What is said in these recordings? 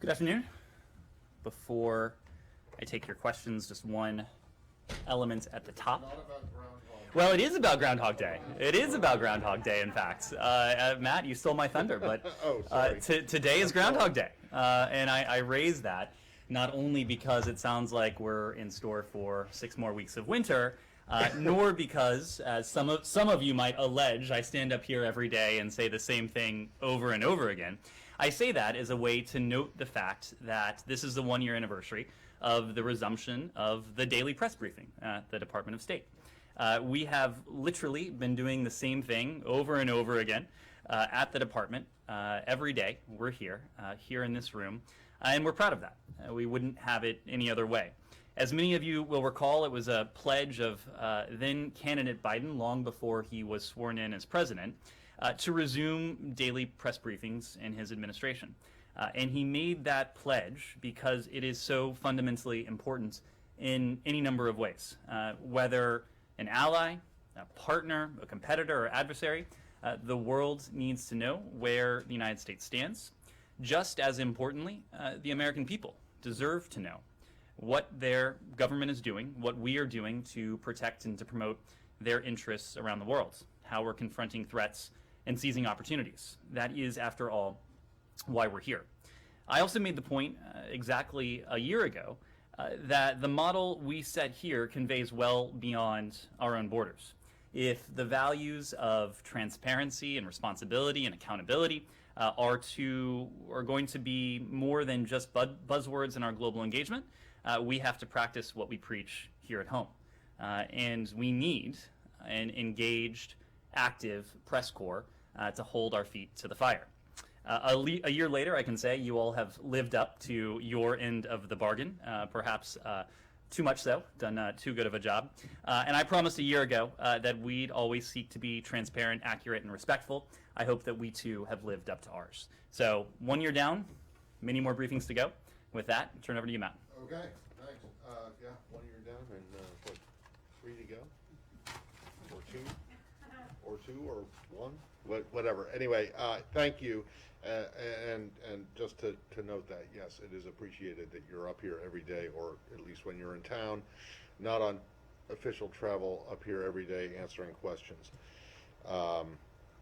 Good afternoon. Before I take your questions, just one element at the top. Not about Groundhog. Well, it is about Groundhog Day. It is about Groundhog Day, in fact. Matt, you stole my thunder, but Oh, sorry. today is Groundhog Day. And I raise that not only because it sounds like we're in store for 6 more weeks of winter, nor because, as some of you might allege, I stand up here every day and say the same thing over and over again. I say that as a way to note the fact that this is the 1-year anniversary of the resumption of the daily press briefing at the Department of State. We have literally been doing the same thing over and over again at the department every day. We're here in this room, and we're proud of that. We wouldn't have it any other way. As many of you will recall, it was a pledge of then candidate Biden, long before he was sworn in as president, to resume daily press briefings in his administration. And he made that pledge because it is so fundamentally important in any number of ways. Whether an ally, a partner, a competitor, or adversary, the world needs to know where the United States stands. Just as importantly, the American people deserve to know what their government is doing, what we are doing to protect and to promote their interests around the world, how we're confronting threats and seizing opportunities. That is, after all, why we're here. I also made the point exactly a year ago that the model we set here conveys well beyond our own borders. If the values of transparency and responsibility and accountability are going to be more than just buzzwords in our global engagement, we have to practice what we preach here at home. And we need an engaged, active press corps to hold our feet to the fire. A year later, I can say you all have lived up to your end of the bargain, perhaps too much so, done too good of a job. And I promised a year ago that we'd always seek to be transparent, accurate, and respectful. I hope that we too have lived up to ours. So 1 year down, many more briefings to go. With that, turn over to you, Matt. Okay, thanks. Yeah, 1 year down and what, 3 to go? Or two, or one? Whatever. Anyway, thank you. And just to note that, yes, it is appreciated that you're up here every day, or at least when you're in town, not on official travel, up here every day answering questions.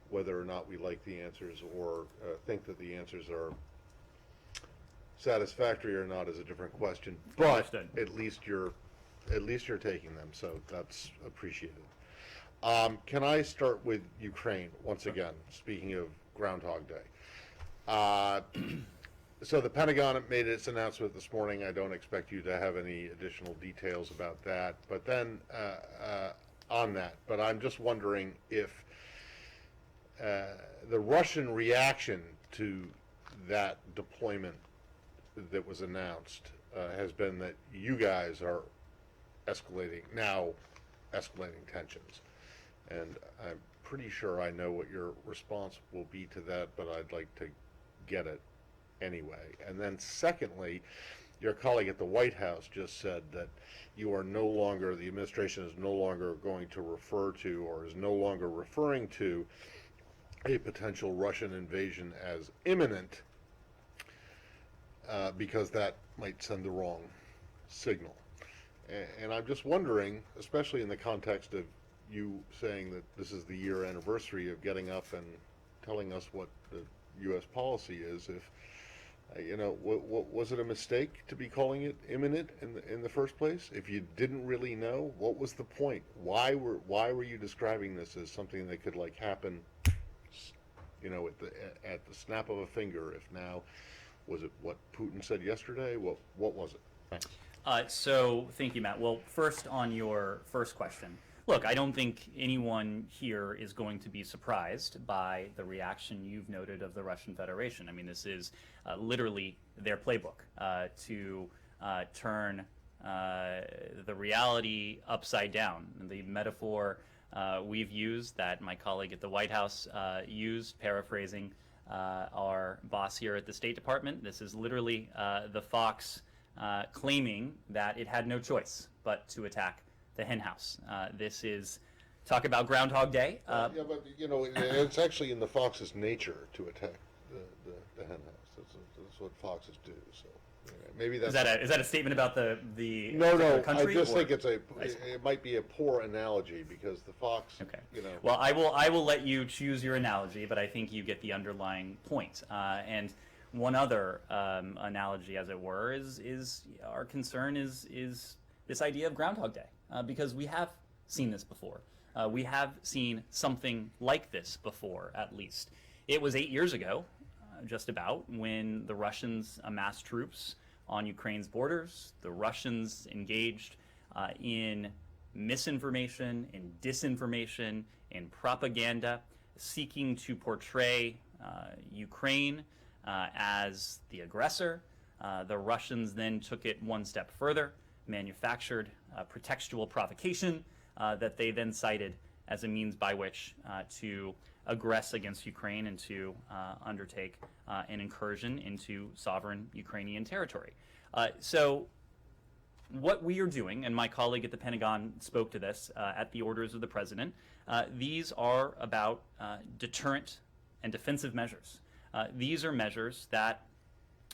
Whether or not we like the answers or think that the answers are satisfactory or not is a different question. But Understood. at least you're taking them, so that's appreciated. Can I start with Ukraine once again? Speaking of Groundhog Day. So the Pentagon made its announcement this morning. I don't expect you to have any additional details about that. But then on that, but I'm just wondering if the Russian reaction to that deployment that was announced has been that you guys are escalating tensions. And I'm pretty sure I know what your response will be to that, but I'd like to get it anyway. And then secondly, your colleague at the White House just said that the administration is no longer going to refer to, or is no longer referring to, a potential Russian invasion as imminent, because that might send the wrong signal. And I'm just wondering, especially in the context of you saying that this is the year anniversary of getting up and telling us what the U.S. policy is, if was it a mistake to be calling it imminent in the first place? If you didn't really know, what was the point? Why were you describing this as something that could happen, at the snap of a finger? If now, was it what Putin said yesterday? What was it? Thanks. So thank you, Matt. Well, first on your first question. Look, I don't think anyone here is going to be surprised by the reaction you've noted of the Russian Federation. I mean, this is literally their playbook to turn the reality upside down. The metaphor we've used, that my colleague at the White House used, paraphrasing our boss here at the State Department, this is literally the fox claiming that it had no choice but to attack the hen house. This is, talk about Groundhog Day. Yeah, but it's actually in the fox's nature to attack the hen house. That's what foxes do. So maybe that's Is that a statement about the no. particular country? I just or- think it might be a poor analogy because the fox. Okay. You know. Well, I will let you choose your analogy, but I think you get the underlying point. And one other analogy, as it were, is our concern is this idea of Groundhog Day, because we have seen this before. We have seen something like this before, at least. It was 8 years ago, just about, when the Russians amassed troops on Ukraine's borders. The Russians engaged in misinformation, in disinformation, in propaganda, seeking to portray Ukraine as the aggressor. The Russians then took it one step further, manufactured pretextual provocation that they then cited as a means by which to aggress against Ukraine and to undertake an incursion into sovereign Ukrainian territory. So what we are doing, and my colleague at the Pentagon spoke to this at the orders of the president, these are about deterrent and defensive measures. These are measures that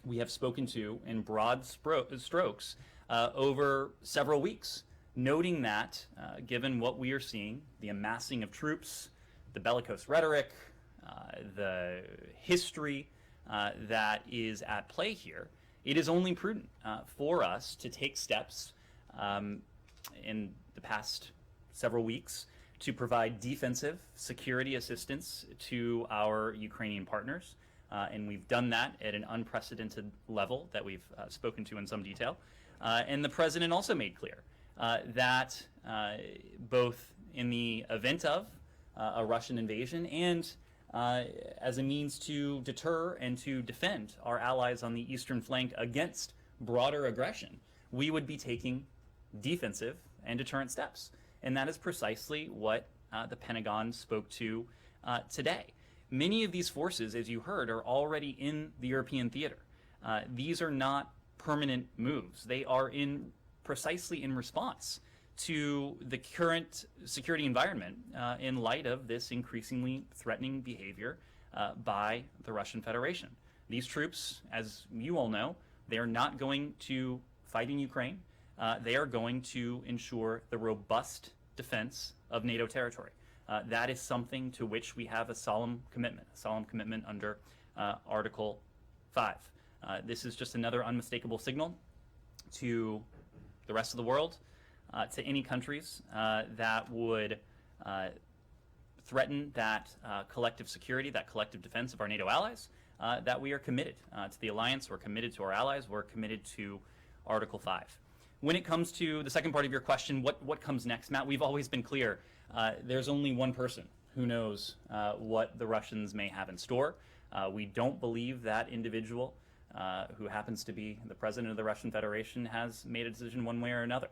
we have spoken to in broad strokes over several weeks, noting that given what we are seeing, the amassing of troops, the bellicose rhetoric, the history that is at play here, it is only prudent for us to take steps in the past several weeks to provide defensive security assistance to our Ukrainian partners. And we've done that at an unprecedented level that we've spoken to in some detail. And the president also made clear that both in the event of a Russian invasion and as a means to deter and to defend our allies on the eastern flank against broader aggression, we would be taking defensive and deterrent steps. And that is precisely what the Pentagon spoke to today. Many of these forces, as you heard, are already in the European theater. These are not permanent moves. They are precisely in response to the current security environment in light of this increasingly threatening behavior by the Russian Federation. These troops, as you all know, they are not going to fight in Ukraine. They are going to ensure the robust defense of NATO territory. That is something to which we have a solemn commitment under Article 5. This is just another unmistakable signal to the rest of the world, to any countries that would threaten that collective security, that collective defense of our NATO allies, that we are committed to the alliance, we're committed to our allies, we're committed to Article 5. When it comes to the second part of your question, what comes next, Matt, we've always been clear. There's only one person who knows what the Russians may have in store. We don't believe that individual who happens to be the president of the Russian Federation has made a decision one way or another.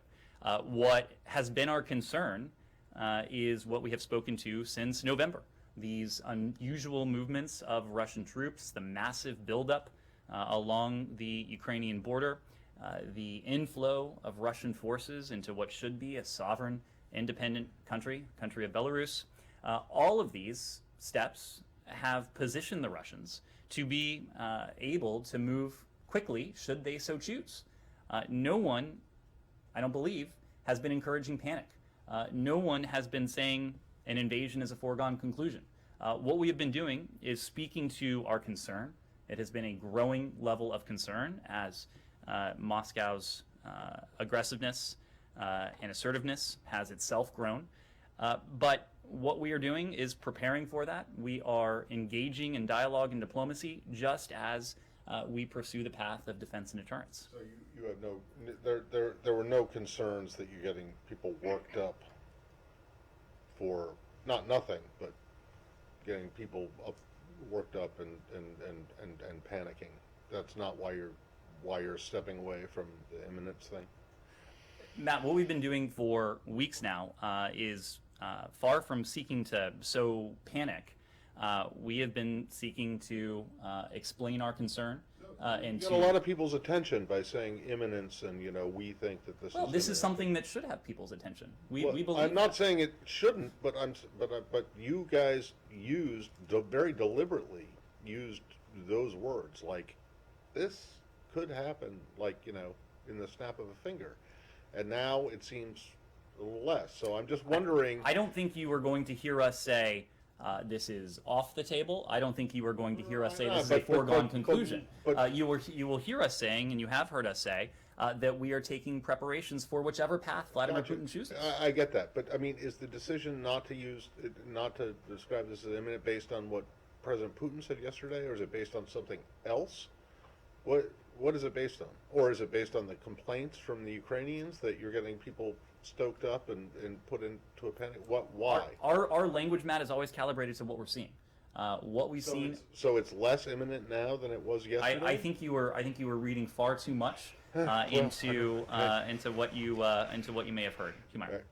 What has been our concern is what we have spoken to since November. These unusual movements of Russian troops, the massive buildup along the Ukrainian border, the inflow of Russian forces into what should be a sovereign, independent country of Belarus. All of these steps have positioned the Russians to be able to move quickly should they so choose. No one, I don't believe, has been encouraging panic. No one has been saying an invasion is a foregone conclusion. What we have been doing is speaking to our concern. It has been a growing level of concern as Moscow's aggressiveness and assertiveness has itself grown. But what we are doing is preparing for that. We are engaging in dialogue and diplomacy just as we pursue the path of defense and deterrence. So you have no, there were no concerns that you're getting people worked up for, not nothing, but getting people worked up and panicking. That's not why you're stepping away from the imminence thing? Matt, what we've been doing for weeks now is far from seeking to sow panic. We have been seeking to explain our concern. And you get a lot of people's attention by saying imminence, and we think that this. Well, is this imminent. is something that should have people's attention. We believe. I'm not saying it shouldn't, but you guys very deliberately used those words, like, this could happen, like, in the snap of a finger. And now it seems a little less. So I'm just wondering. I don't think you were going to hear us say this is off the table. I don't think you were going to hear us say this is a foregone conclusion. You will hear us saying, and you have heard us say, that we are taking preparations for whichever path Vladimir Putin chooses. I get that, but I mean, is the decision not to describe this as imminent based on what President Putin said yesterday, or is it based on something else? What is it based on? Or is it based on the complaints from the Ukrainians that you're getting people stoked up and put into a panic? Why? Our language, Matt, is always calibrated to what we're seeing. What we've seen. So it's less imminent now than it was yesterday. I think you were reading far too much into what you may have heard. Right.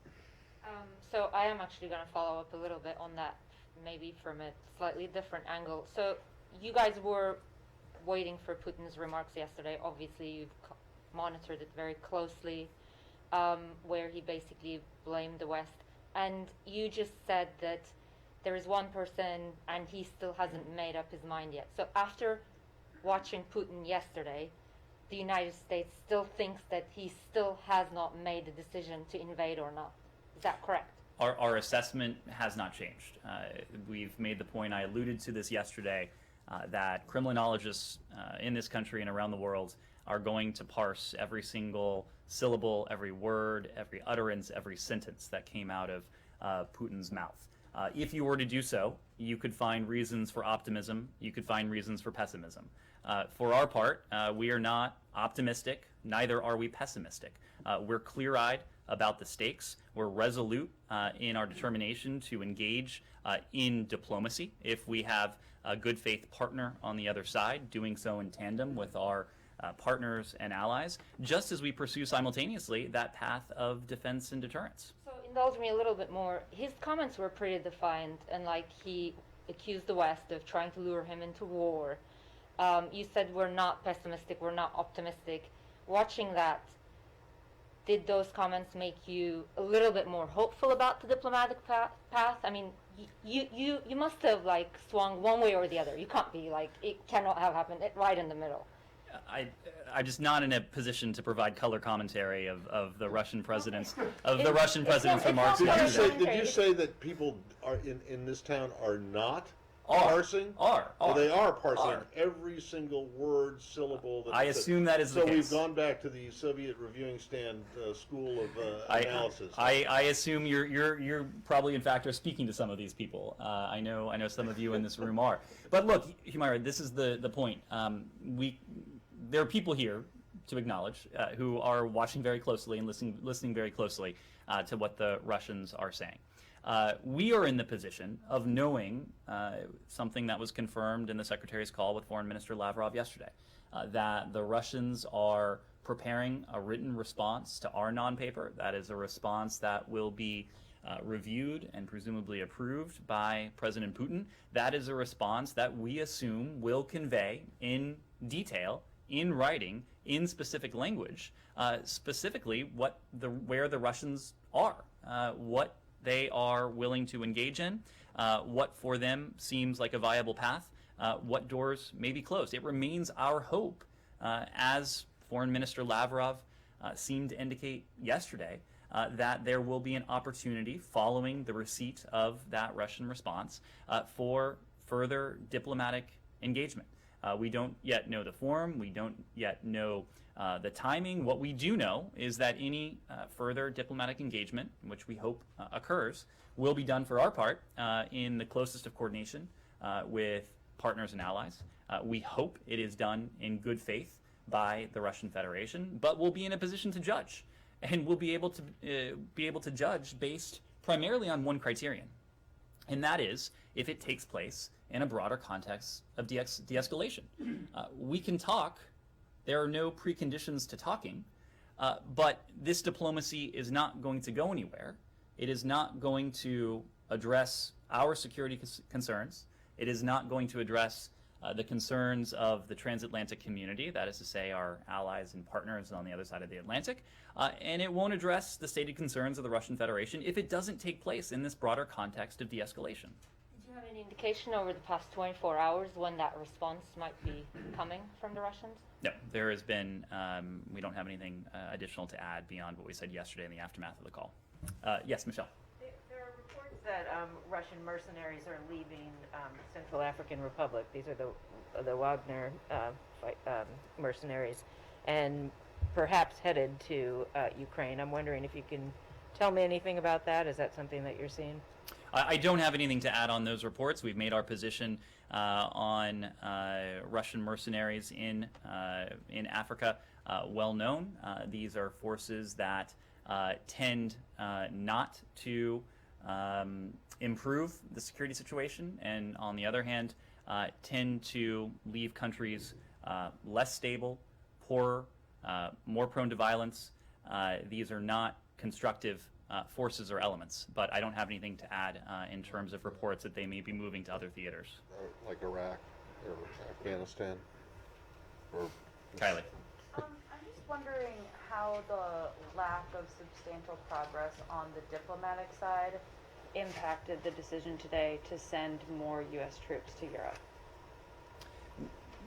So I am actually going to follow up a little bit on that, maybe from a slightly different angle. So you guys were waiting for Putin's remarks yesterday. Obviously, you've monitored it very closely, where he basically blamed the West. And you just said that there is one person and he still hasn't made up his mind yet. So after watching Putin yesterday, the United States still thinks that he still has not made the decision to invade or not. Is that correct? Our assessment has not changed. We've made the point, I alluded to this yesterday, that criminologists in this country and around the world are going to parse every single syllable, every word, every utterance, every sentence that came out of Putin's mouth. If you were to do so, you could find reasons for optimism, you could find reasons for pessimism. For our part, we are not optimistic, neither are we pessimistic. We're clear-eyed about the stakes. We're resolute in our determination to engage in diplomacy if we have a good faith partner on the other side, doing so in tandem with our partners and allies, just as we pursue simultaneously that path of defense and deterrence. So indulge me a little bit more. His comments were pretty defiant, and he accused the West of trying to lure him into war. You said we're not pessimistic, we're not optimistic. Watching that, did those comments make you a little bit more hopeful about the diplomatic path? I mean, you must have swung one way or the other. You can't be it cannot have happened right in the middle. I'm just not in a position to provide color commentary of the Russian president's remarks. Did you say that people are in this town are not parsing? They are parsing every single word, syllable. I assume that is the case. So we've gone back to the Soviet reviewing stand school of analysis. I assume you're probably in fact are speaking to some of these people. I know some of you in this room are. But look, Humaira, this is the point. There are people here to acknowledge who are watching very closely and listening very closely to what the Russians are saying. We are in the position of knowing something that was confirmed in the Secretary's call with Foreign Minister Lavrov yesterday, that the Russians are preparing a written response to our non-paper. That is a response that will be reviewed and presumably approved by President Putin. That is a response that we assume will convey in detail, in writing, in specific language, specifically where the Russians are, what they are willing to engage in, what for them seems like a viable path, what doors may be closed. It remains our hope, as Foreign Minister Lavrov seemed to indicate yesterday, that there will be an opportunity following the receipt of that Russian response for further diplomatic engagement. We don't yet know the form. We don't yet know the timing. What we do know is that any further diplomatic engagement, which we hope occurs, will be done for our part in the closest of coordination with partners and allies. We hope it is done in good faith by the Russian Federation, but we'll be in a position to judge, and we'll be able to judge based primarily on one criterion, and that is if it takes place in a broader context of de-escalation. We can talk. There are no preconditions to talking, but this diplomacy is not going to go anywhere. It is not going to address our security concerns. It is not going to address the concerns of the transatlantic community, that is to say our allies and partners on the other side of the Atlantic, and it won't address the stated concerns of the Russian Federation if it doesn't take place in this broader context of de-escalation. Did you have any indication over the past 24 hours when that response might be coming from the Russians? No, there has been, we don't have anything additional to add beyond what we said yesterday in the aftermath of the call. Yes, Michelle. There are reports that Russian mercenaries are leaving Central African Republic. These are the Wagner mercenaries, and perhaps headed to Ukraine. I'm wondering if you can tell me anything about that. Is that something that you're seeing? I don't have anything to add on those reports. We've made our position on Russian mercenaries in Africa well known. These are forces that tend not to improve the security situation, and on the other hand, tend to leave countries less stable, poorer, more prone to violence. These are not constructive forces or elements, but I don't have anything to add in terms of reports that they may be moving to other theaters. Like Iraq or Afghanistan? Or Kylie. I'm just wondering how the lack of substantial progress on the diplomatic side impacted the decision today to send more U.S. troops to Europe.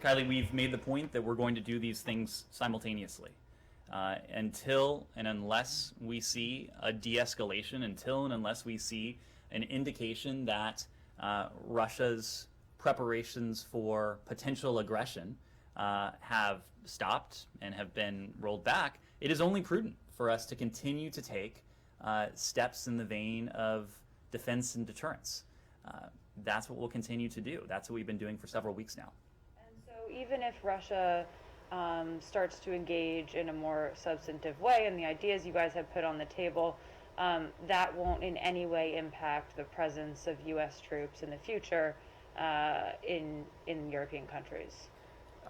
Kylie, we've made the point that we're going to do these things simultaneously. Until and unless we see a de-escalation, until and unless we see an indication that Russia's preparations for potential aggression have stopped and have been rolled back, it is only prudent for us to continue to take steps in the vein of defense and deterrence. That's what we'll continue to do. That's what we've been doing for several weeks now. And so even if Russia starts to engage in a more substantive way, and the ideas you guys have put on the table, that won't in any way impact the presence of U.S. troops in the future in European countries.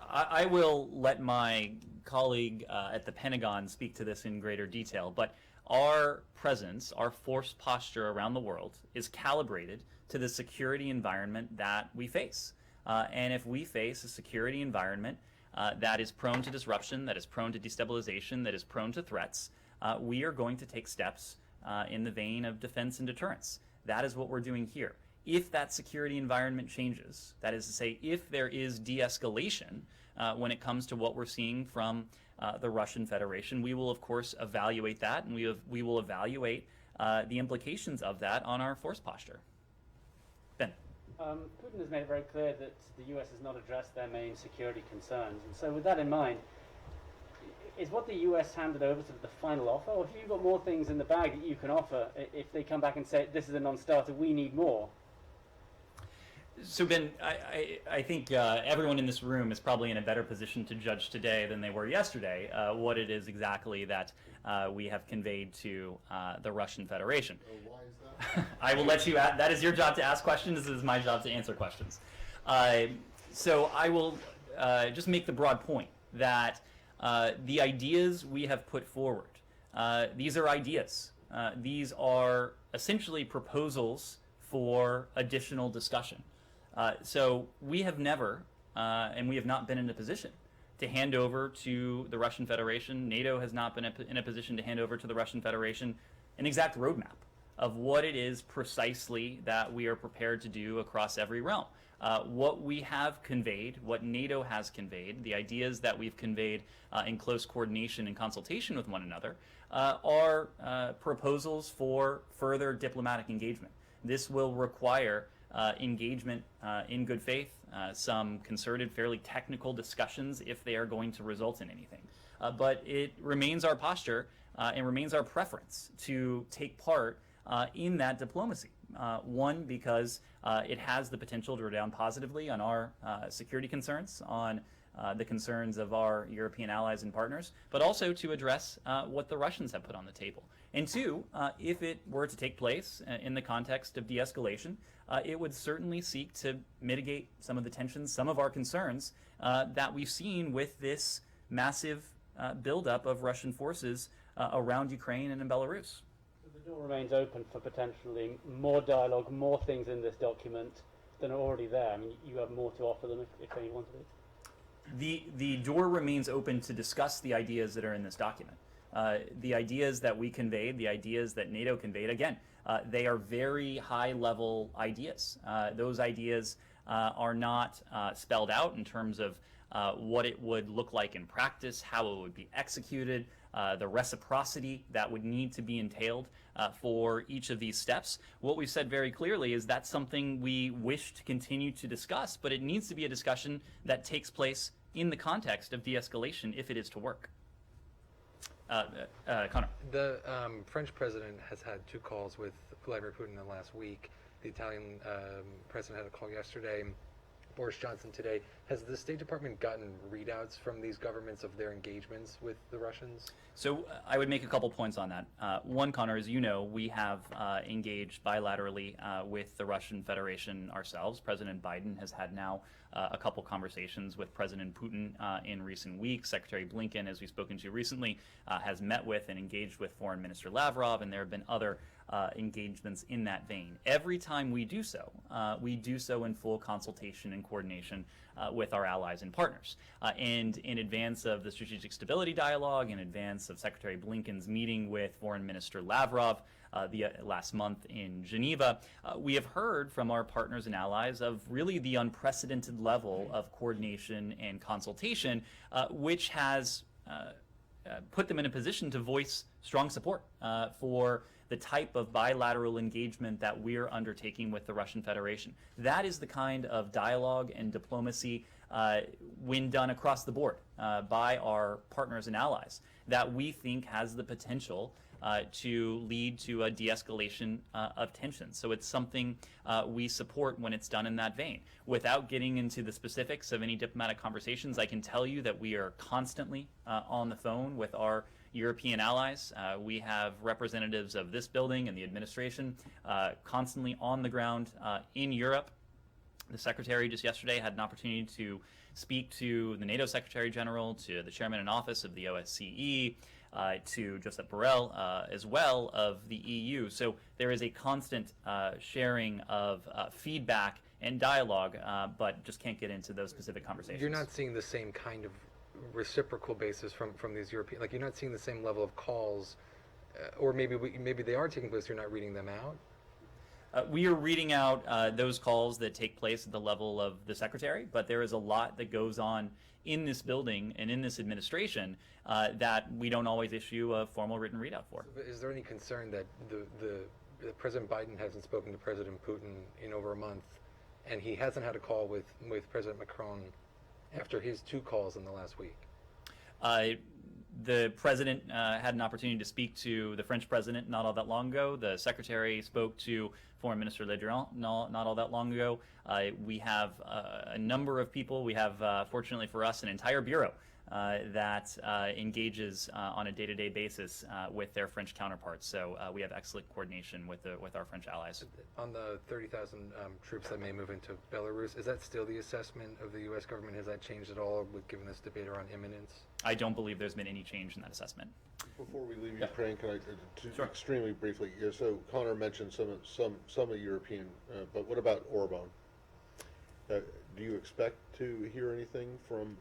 I will let my colleague at the Pentagon speak to this in greater detail, but our presence, our force posture around the world is calibrated to the security environment that we face. And if we face a security environment that is prone to disruption, that is prone to destabilization, that is prone to threats, we are going to take steps in the vein of defense and deterrence. That is what we're doing here. If that security environment changes, that is to say, if there is de-escalation when it comes to what we're seeing from the Russian Federation, we will of course evaluate that, and we will evaluate the implications of that on our force posture. Ben. Putin has made it very clear that the US has not addressed their main security concerns. And so with that in mind, is what the US handed over to the final offer, or have you got more things in the bag that you can offer if they come back and say, this is a non-starter, we need more? So Ben, I think everyone in this room is probably in a better position to judge today than they were yesterday what it is exactly that we have conveyed to the Russian Federation. why is that? I will let you add. That is your job to ask questions. This is my job to answer questions. So I will just make the broad point that the ideas we have put forward, these are ideas. These are essentially proposals for additional discussion. So we have never, and we have not been in a position to hand over to the Russian Federation. NATO has not been in a position to hand over to the Russian Federation an exact roadmap of what it is precisely that we are prepared to do across every realm. What we have conveyed, what NATO has conveyed, the ideas that we've conveyed in close coordination and consultation with one another are proposals for further diplomatic engagement. This will require engagement in good faith, some concerted, fairly technical discussions if they are going to result in anything. But it remains our posture and remains our preference to take part in that diplomacy. One, because it has the potential to redound positively on our security concerns, on the concerns of our European allies and partners, but also to address what the Russians have put on the table. And two, if it were to take place in the context of de-escalation, it would certainly seek to mitigate some of the tensions, some of our concerns that we've seen with this massive buildup of Russian forces around Ukraine and in Belarus. So the door remains open for potentially more dialogue, more things in this document than are already there. I mean, you have more to offer them if they wanted it. The door remains open to discuss the ideas that are in this document. The ideas that we conveyed, the ideas that NATO conveyed, again, they are very high-level ideas. Those ideas are not spelled out in terms of what it would look like in practice, how it would be executed, the reciprocity that would need to be entailed for each of these steps. What we've said very clearly is that's something we wish to continue to discuss, but it needs to be a discussion that takes place in the context of de-escalation if it is to work. Connor. The French president has had 2 calls with Vladimir Putin in the last week. The Italian president had a call yesterday. Boris Johnson today. Has the State Department gotten readouts from these governments of their engagements with the Russians? So I would make a couple points on that. One, Connor, as you know, we have engaged bilaterally with the Russian Federation ourselves. President Biden has had now a couple conversations with President Putin in recent weeks. Secretary Blinken, as we've spoken to recently, has met with and engaged with Foreign Minister Lavrov, and there have been other engagements in that vein. Every time we do so in full consultation and coordination with our allies and partners. And in advance of the Strategic Stability Dialogue, in advance of Secretary Blinken's meeting with Foreign Minister Lavrov last month in Geneva, we have heard from our partners and allies of really the unprecedented level of coordination and consultation, which has put them in a position to voice strong support for the type of bilateral engagement that we're undertaking with the Russian Federation. That is the kind of dialogue and diplomacy, when done across the board by our partners and allies, that we think has the potential to lead to a de-escalation of tensions. So it's something we support when it's done in that vein. Without getting into the specifics of any diplomatic conversations, I can tell you that we are constantly on the phone with our European allies. We have representatives of this building and the administration constantly on the ground in Europe. The Secretary just yesterday had an opportunity to speak to the NATO Secretary General, to the Chairman in Office of the OSCE, to Josep Borrell as well of the EU. So there is a constant sharing of feedback and dialogue, but just can't get into those specific conversations. You're not seeing the same kind of reciprocal basis from these European, like you're not seeing the same level of calls, or maybe they are taking place, you're not reading them out? We are reading out those calls that take place at the level of the Secretary, but there is a lot that goes on in this building and in this administration that we don't always issue a formal written readout for. But is there any concern that the President Biden hasn't spoken to President Putin in over a month, and he hasn't had a call with President Macron after his 2 calls in the last week? The president had an opportunity to speak to the French president not all that long ago. The secretary spoke to Foreign Minister Le Drian not all that long ago. We have a number of people. We have, fortunately for us, an entire bureau that engages on a day-to-day basis with their French counterparts. So we have excellent coordination with our French allies. On the 30,000 troops that may move into Belarus, is that still the assessment of the U.S. government? Has that changed at all, given this debate around imminence? I don't believe there's been any change in that assessment. Before we leave Ukraine, can I Sure. extremely briefly? So Connor mentioned some of European, but what about Orban? Do you expect to hear anything from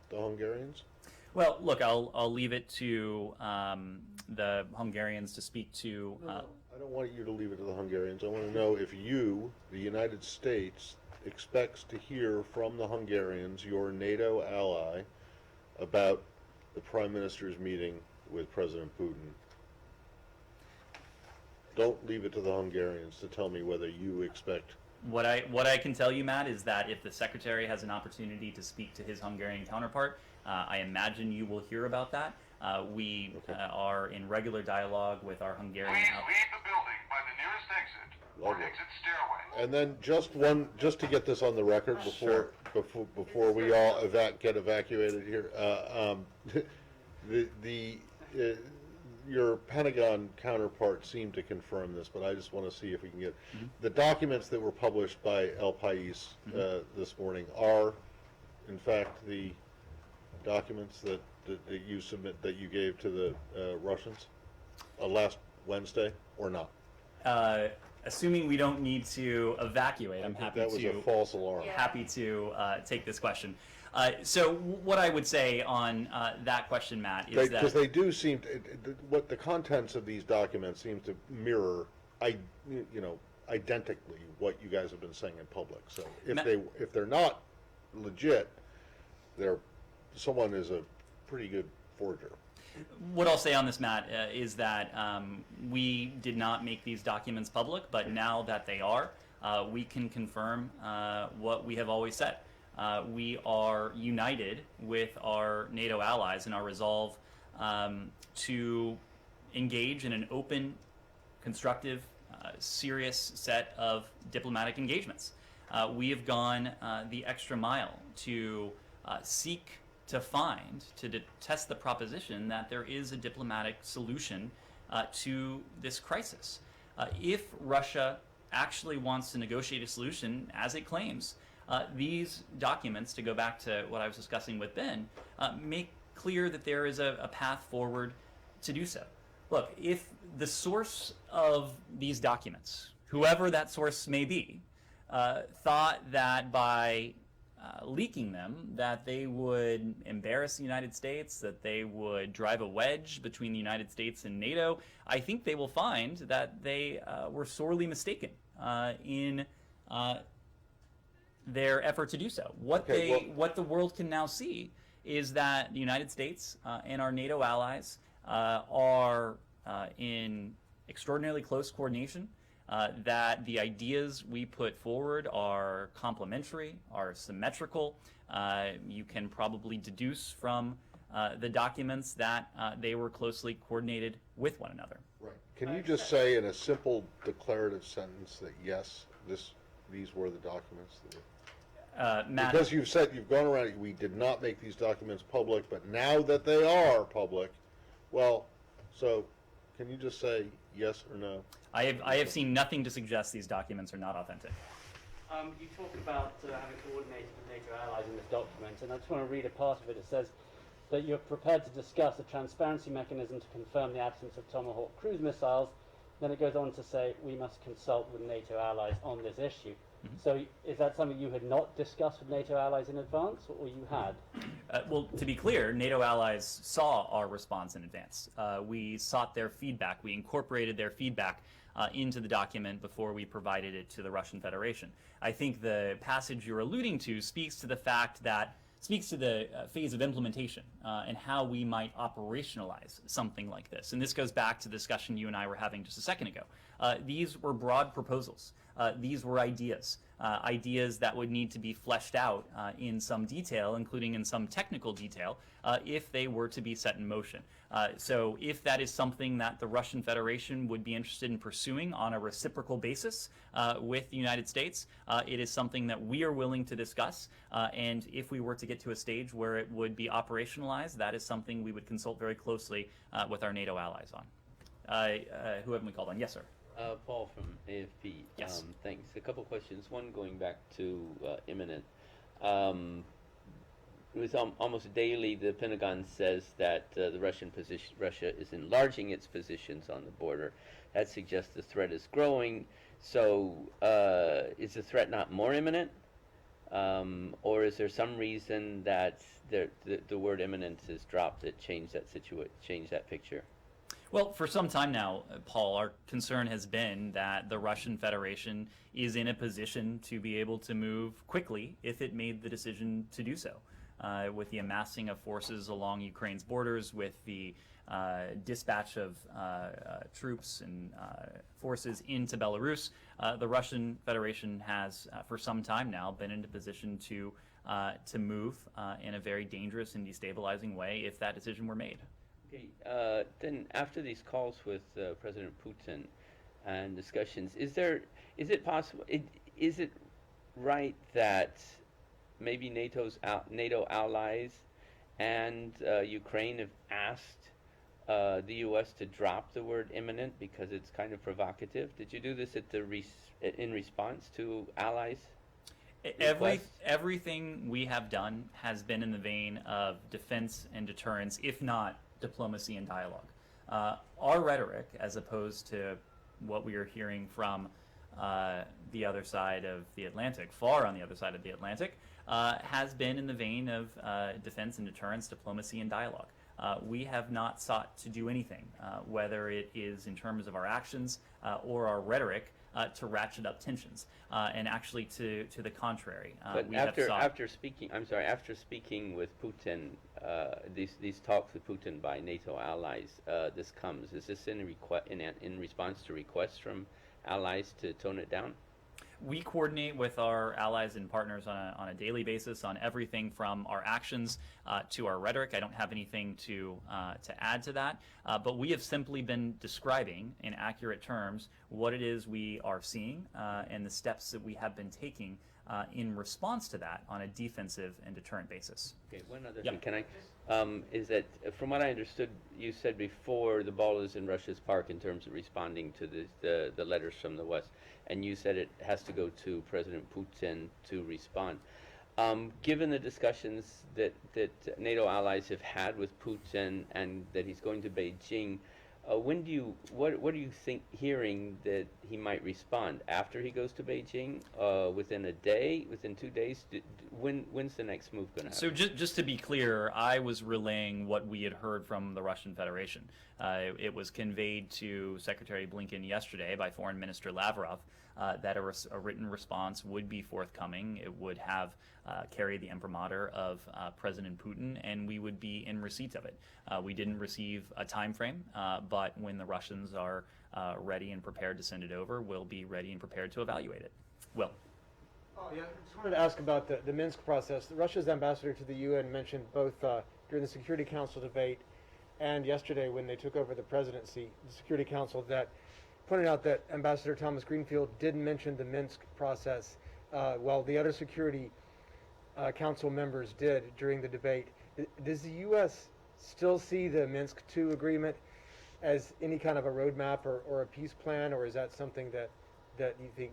the Hungarians? Well, look, I'll leave it to the Hungarians to speak to. I don't want you to leave it to the Hungarians. I want to know if you, the United States, expects to hear from the Hungarians, your NATO ally, about the Prime Minister's meeting with President Putin. Don't leave it to the Hungarians to tell me whether you expect. What I can tell you, Matt, is that if the Secretary has an opportunity to speak to his Hungarian counterpart, I imagine you will hear about that. We are in regular dialogue with our Hungarian. Please leave the building by the nearest exit or exit stairway. And then just to get this on the record before we all get evacuated here, your Pentagon counterpart seemed to confirm this, but I just want to see if we can get the documents that were published by El País this morning are, in fact, the documents that you gave to the Russians last Wednesday, or not? assuming we don't need to evacuate, I'm happy That was to a false alarm. happy to take this question. So what I would say on that question, Matt, is Because that they do seem to, what the contents of these documents seem to mirror, identically what you guys have been saying in public. So if they're not legit, someone is a pretty good forger. what I'll say on this, Matt, is that we did not make these documents public, but now that they are, we can confirm what we have always said. We are united with our NATO allies in our resolve to engage in an open, constructive, serious set of diplomatic engagements. We have gone the extra mile to seek to find, to test the proposition that there is a diplomatic solution to this crisis. If Russia actually wants to negotiate a solution, as it claims, these documents, to go back to what I was discussing with Ben, make clear that there is a path forward to do so. Look, if the source of these documents, whoever that source may be, thought that by leaking them, that they would embarrass the United States, that they would drive a wedge between the United States and NATO, I think they will find that they were sorely mistaken in their effort to do so. What the world can now see is that the United States and our NATO allies are in extraordinarily close coordination, that the ideas we put forward are complementary, are symmetrical. You can probably deduce from the documents that they were closely coordinated with one another. Right. Can you just say in a simple declarative sentence that yes, these were the documents? Matt, Because you've gone around, we did not make these documents public, but now that they are public, well, so can you just say yes or no? I have seen nothing to suggest these documents are not authentic. You talk about having coordinated with NATO allies in this document, and I just want to read a part of it. It says that you're prepared to discuss a transparency mechanism to confirm the absence of Tomahawk cruise missiles. Then it goes on to say we must consult with NATO allies on this issue. Mm-hmm. So is that something you had not discussed with NATO allies in advance, or you had? Well, to be clear, NATO allies saw our response in advance. We sought their feedback. We incorporated their feedback into the document before we provided it to the Russian Federation. I think the passage you're alluding to speaks to the phase of implementation and how we might operationalize something like this. And this goes back to the discussion you and I were having just a second ago. These were broad proposals. These were ideas that would need to be fleshed out in some detail, including in some technical detail, if they were to be set in motion. So if that is something that the Russian Federation would be interested in pursuing on a reciprocal basis with the United States, it is something that we are willing to discuss. And if we were to get to a stage where it would be operationalized, that is something we would consult very closely with our NATO allies on. Who haven't we called on? Yes, sir. Paul from AFP. Yes. Thanks. A couple questions. One going back to imminent. It was almost daily. The Pentagon says that Russia is enlarging its positions on the border. That suggests the threat is growing. So, is the threat not more imminent, or is there some reason that the word imminent is dropped that changed that picture? Well, for some time now, Paul, our concern has been that the Russian Federation is in a position to be able to move quickly if it made the decision to do so. With the amassing of forces along Ukraine's borders, with the dispatch of troops and forces into Belarus, the Russian Federation has, for some time now, been in a position to move in a very dangerous and destabilizing way if that decision were made. Okay. Then, after these calls with President Putin and discussions, is it possible? Is it right that maybe NATO allies and Ukraine have asked the U.S. to drop the word imminent because it's kind of provocative? Did you do this in response to allies? Everything we have done has been in the vein of defense and deterrence, if not diplomacy and dialogue. Our rhetoric, as opposed to what we are hearing from the other side of the Atlantic, far on the other side of the Atlantic, has been in the vein of defense and deterrence, diplomacy, and dialogue. We have not sought to do anything, whether it is in terms of our actions or our rhetoric, to ratchet up tensions, and actually to the contrary. But We have sought. after speaking with Putin, these talks with Putin by NATO allies, this comes. Is this in response to requests from allies to tone it down? We coordinate with our allies and partners on a daily basis on everything from our actions to our rhetoric. I don't have anything to add to that, but we have simply been describing in accurate terms what it is we are seeing and the steps that we have been taking in response to that on a defensive and deterrent basis. Okay, one other Yep. thing. Can I? Is that from what I understood, you said before the ball is in Russia's park in terms of responding to the letters from the West, and you said it has to go to President Putin to respond. Given the discussions that NATO allies have had with Putin and that he's going to Beijing, what do you think hearing that he might respond after he goes to Beijing? Within a day, within 2 days? When's the next move going to happen? So just to be clear, I was relaying what we had heard from the Russian Federation. It was conveyed to Secretary Blinken yesterday by Foreign Minister Lavrov that a written response would be forthcoming. It would have carry the imprimatur of President Putin, and we would be in receipt of it. We didn't receive a time frame, but when the Russians are ready and prepared to send it over, we'll be ready and prepared to evaluate it. Will. Yeah, I just wanted to ask about the Minsk process. Russia's ambassador to the UN mentioned both during the Security Council debate and yesterday when they took over the presidency, the Security Council, that pointed out that Ambassador Thomas Greenfield didn't mention the Minsk process while the other Security Council members did during the debate. Does the U.S. still see the Minsk II agreement as any kind of a roadmap or a peace plan, or is that something that you think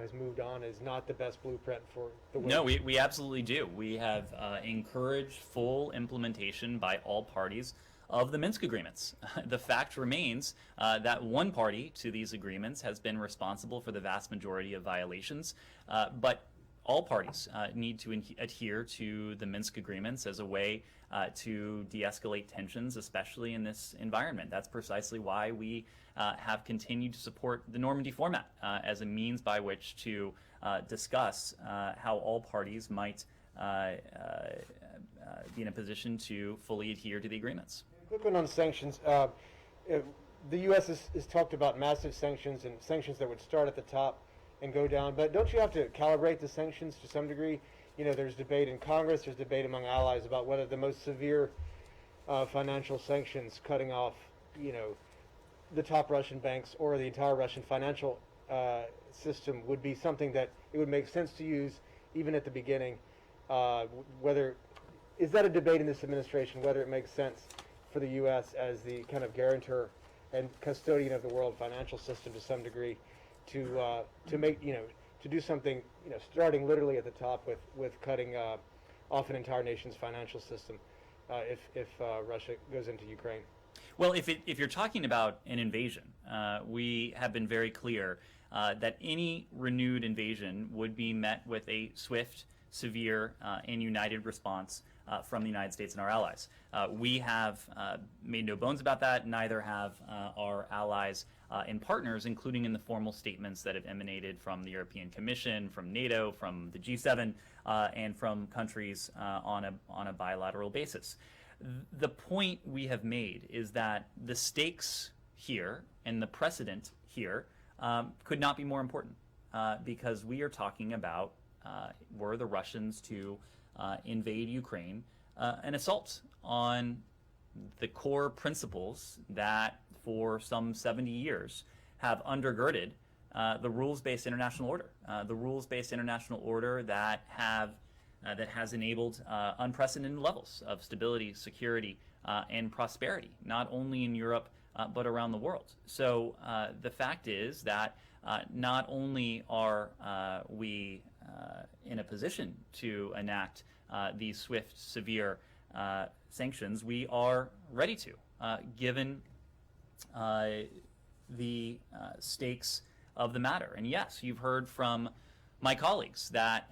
has moved on, is not the best blueprint for the way? No, we absolutely do. We have encouraged full implementation by all parties of the Minsk agreements. The fact remains that one party to these agreements has been responsible for the vast majority of violations, but all parties need to adhere to the Minsk agreements as a way to de-escalate tensions, especially in this environment. That's precisely why we have continued to support the Normandy format as a means by which to discuss how all parties might be in a position to fully adhere to the agreements. Quick one on sanctions. The U.S. has talked about massive sanctions and sanctions that would start at the top and go down, but don't you have to calibrate the sanctions to some degree? There's debate in Congress, there's debate among allies about whether the most severe financial sanctions, cutting off, the top Russian banks or the entire Russian financial system, would be something that it would make sense to use even at the beginning. Is that a debate in this administration, whether it makes sense for the U.S. as the kind of guarantor and custodian of the world financial system to some degree to make, to do something, starting literally at the top with cutting off an entire nation's financial system if Russia goes into Ukraine? Well, if you're talking about an invasion, we have been very clear that any renewed invasion would be met with a swift, severe, and united response from the United States and our allies. We have made no bones about that, neither have our allies and partners, including in the formal statements that have emanated from the European Commission, from NATO, from the G7, and from countries on a bilateral basis. The point we have made is that the stakes here and the precedent here could not be more important because we are talking about were the Russians to invade Ukraine, an assault on the core principles that for some 70 years have undergirded the rules-based international order, that has enabled unprecedented levels of stability, security, and prosperity, not only in Europe but around the world. So the fact is that not only are we in a position to enact these swift, severe sanctions, we are ready to, given the stakes of the matter. And yes, you've heard from my colleagues that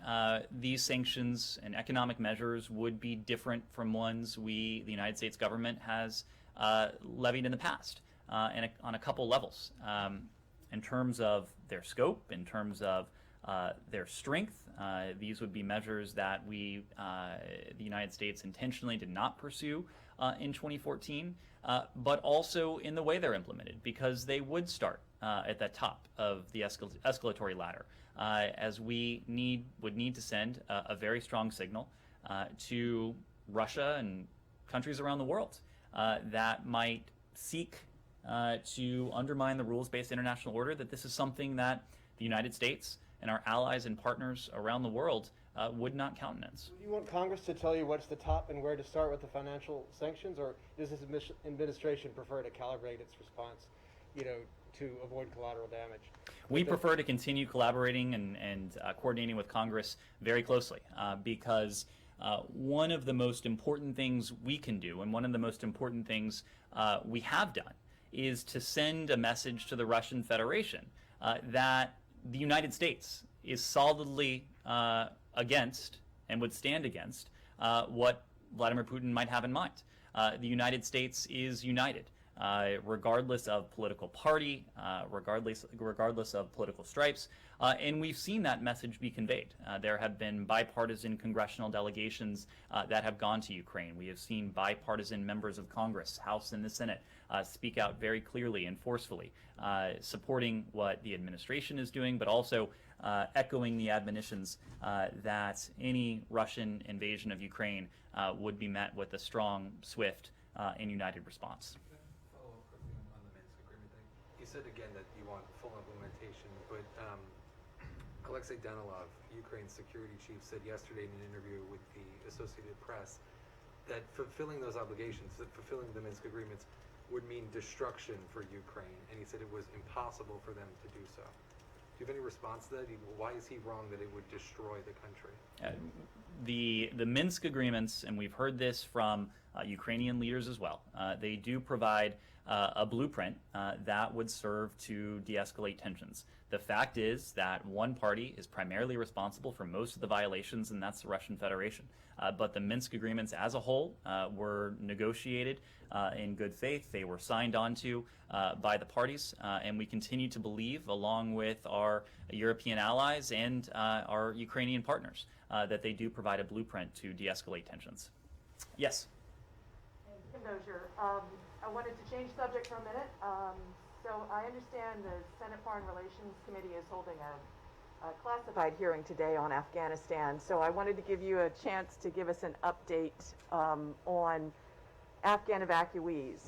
these sanctions and economic measures would be different from ones the United States government has levied in the past, and on a couple levels, in terms of their scope, in terms of their strength. These would be measures that the United States intentionally did not pursue in 2014, but also in the way they're implemented, because they would start at the top of the escalatory ladder, as we would need to send a very strong signal to Russia and countries around the world that might seek to undermine the rules-based international order, that this is something that the United States and our allies and partners around the world would not countenance. Do you want Congress to tell you what's the top and where to start with the financial sanctions, or does this administration prefer to calibrate its response, to avoid collateral damage? We prefer to continue collaborating and coordinating with Congress very closely, because one of the most important things we can do, and one of the most important things we have done, is to send a message to the Russian Federation that the United States is solidly against and would stand against what Vladimir Putin might have in mind. The United States is united, regardless of political party, regardless of political stripes, and we've seen that message be conveyed. There have been bipartisan congressional delegations that have gone to Ukraine. We have seen bipartisan members of Congress, House and the Senate, speak out very clearly and forcefully, supporting what the administration is doing, but also echoing the admonitions that any Russian invasion of Ukraine would be met with a strong, swift, and united response. Follow up quickly on the Minsk agreement thing. You said again that you want full implementation, but Alexei Danilov, Ukraine's security chief, said yesterday in an interview with the Associated Press that fulfilling those obligations, that fulfilling the Minsk agreements, would mean destruction for Ukraine, and he said it was impossible for them to do so. Do you have any response to that? Why is he wrong that it would destroy the country? The Minsk agreements, and we've heard this from Ukrainian leaders as well, they do provide a blueprint that would serve to de-escalate tensions. The fact is that one party is primarily responsible for most of the violations, and that's the Russian Federation. But the Minsk agreements as a whole were negotiated in good faith. They were signed onto by the parties, and we continue to believe, along with our European allies and our Ukrainian partners, that they do provide a blueprint to de-escalate tensions. Yes? Kim Dozier. I wanted to change subject for a minute. So I understand the Senate Foreign Relations Committee is holding a classified hearing today on Afghanistan. So I wanted to give you a chance to give us an update on Afghan evacuees.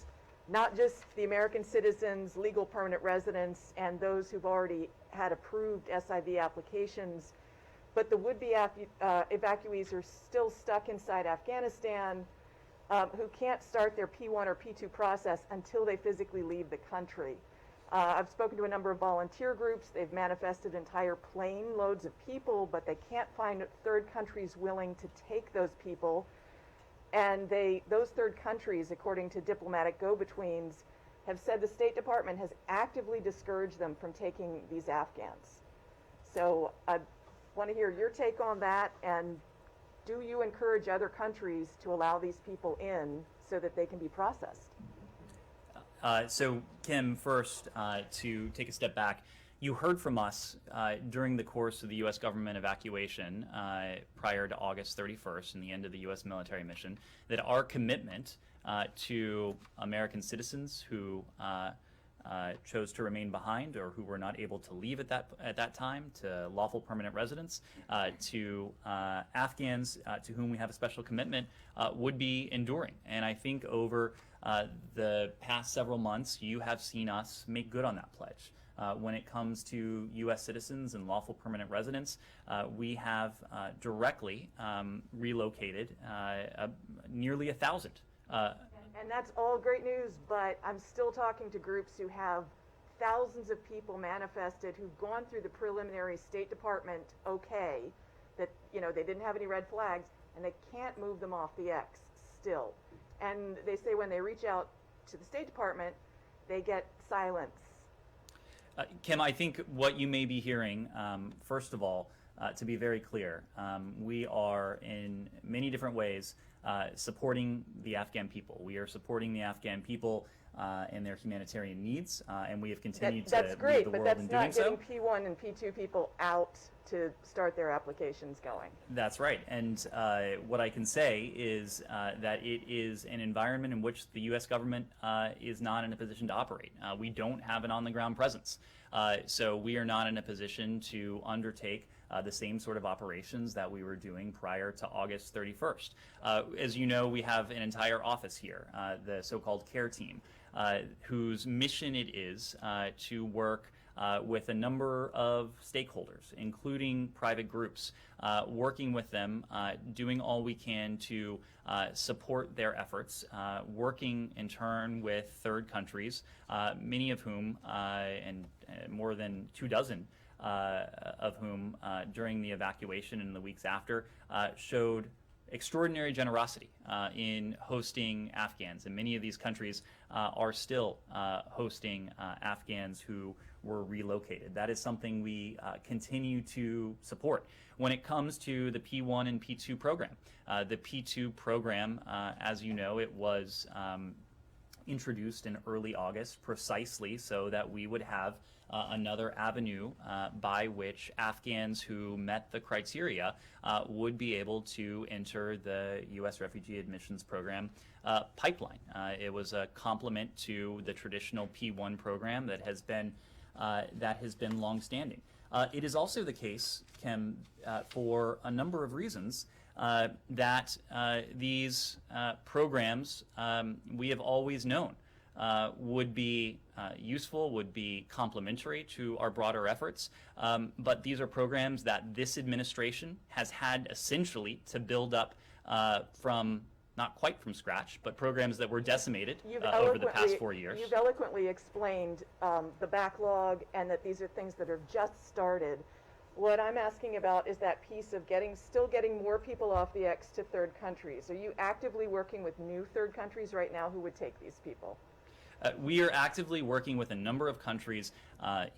Not just the American citizens, legal permanent residents, and those who've already had approved SIV applications, but the would-be evacuees are still stuck inside Afghanistan, who can't start their P1 or P2 process until they physically leave the country. I've spoken to a number of volunteer groups. They've manifested entire plane loads of people, but they can't find third countries willing to take those people. And those third countries, according to diplomatic go-betweens, have said the State Department has actively discouraged them from taking these Afghans. So I want to hear your take on that, and do you encourage other countries to allow these people in so that they can be processed? So, Kim, first, to take a step back, you heard from us during the course of the U.S. government evacuation prior to August 31st and the end of the U.S. military mission that our commitment to American citizens who chose to remain behind or who were not able to leave at that time, to lawful permanent residents, to Afghans to whom we have a special commitment, would be enduring. And I think over the past several months, you have seen us make good on that pledge. When it comes to U.S. citizens and lawful permanent residents, we have directly relocated nearly 1,000. And that's all great news, but I'm still talking to groups who have thousands of people manifested who've gone through the preliminary State Department okay, that they didn't have any red flags, and they can't move them off the X still. And they say when they reach out to the State Department, they get silence. Kim, I think what you may be hearing, first of all, to be very clear, we are in many different ways supporting the Afghan people. We are supporting the Afghan people and their humanitarian needs, and we have continued to That's great, lead the but world that's in doing not so. getting P1 and P2 people out to start their applications going. That's right. And what I can say is that it is an environment in which the U.S. government is not in a position to operate. We don't have an on-the-ground presence. So we are not in a position to undertake the same sort of operations that we were doing prior to August 31st. As you know, we have an entire office here, the so-called CARE team, whose mission it is to work with a number of stakeholders, including private groups, working with them, doing all we can to support their efforts, working in turn with third countries, many of whom, and more than 24 of whom during the evacuation and the weeks after, showed extraordinary generosity in hosting Afghans. And many of these countries are still hosting Afghans who were relocated. That is something we continue to support. When it comes to the P1 and P2 program, the P2 program, as you know, it was introduced in early August precisely so that we would have another avenue by which Afghans who met the criteria would be able to enter the U.S. Refugee Admissions Program pipeline. It was a complement to the traditional P1 program that has been longstanding. It is also the case, Kim, for a number of reasons, that these programs we have always known would be useful, would be complementary to our broader efforts, but these are programs that this administration has had essentially to build up from, not quite from scratch, but programs that were decimated over the past 4 years. You've eloquently explained the backlog and that these are things that are just started. What I'm asking about is that piece of still getting more people off the X to third countries. Are you actively working with new third countries right now who would take these people? We are actively working with a number of countries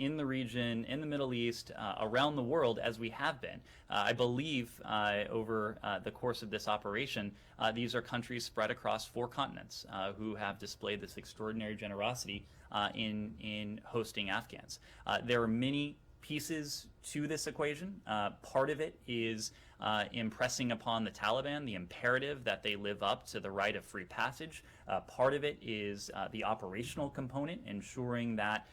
in the region, in the Middle East, around the world, as we have been. I believe over the course of this operation, these are countries spread across 4 continents who have displayed this extraordinary generosity in hosting Afghans. There are many pieces to this equation. Part of it is impressing upon the Taliban the imperative that they live up to the right of free passage. Part of it is the operational component, ensuring that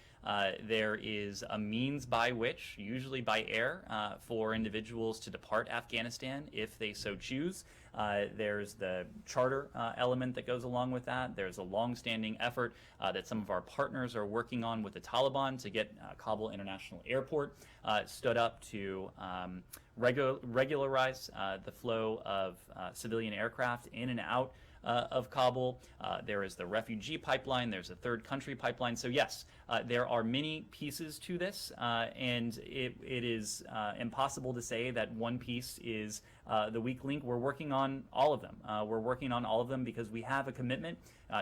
there is a means by which, usually by air, for individuals to depart Afghanistan if they so choose. There's the charter element that goes along with that. There's a long-standing effort that some of our partners are working on with the Taliban to get Kabul International Airport stood up to regularize the flow of civilian aircraft in and out of Kabul. There is the refugee pipeline, there's a third country pipeline. So yes, there are many pieces to this, and it is impossible to say that one piece is the weak link. We're working on all of them. We're working on all of them because we have a commitment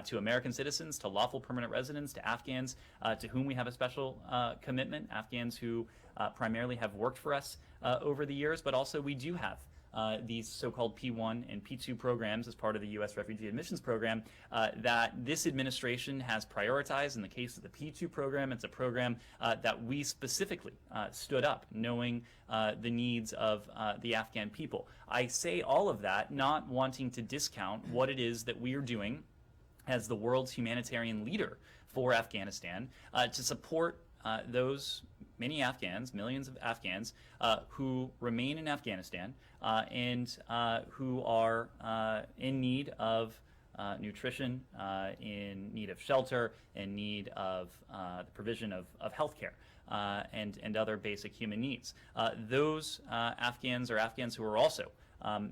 to American citizens, to lawful permanent residents, to Afghans to whom we have a special commitment, Afghans who primarily have worked for us over the years, but also we do have these so-called P1 and P2 programs as part of the U.S. Refugee Admissions Program that this administration has prioritized. In the case of the P2 program, it's a program that we specifically stood up, knowing the needs of the Afghan people. I say all of that not wanting to discount what it is that we are doing as the world's humanitarian leader for Afghanistan to support those many Afghans, millions of Afghans, who remain in Afghanistan and who are in need of nutrition, in need of shelter, in need of the provision of health care and other basic human needs. Those Afghans are Afghans who are also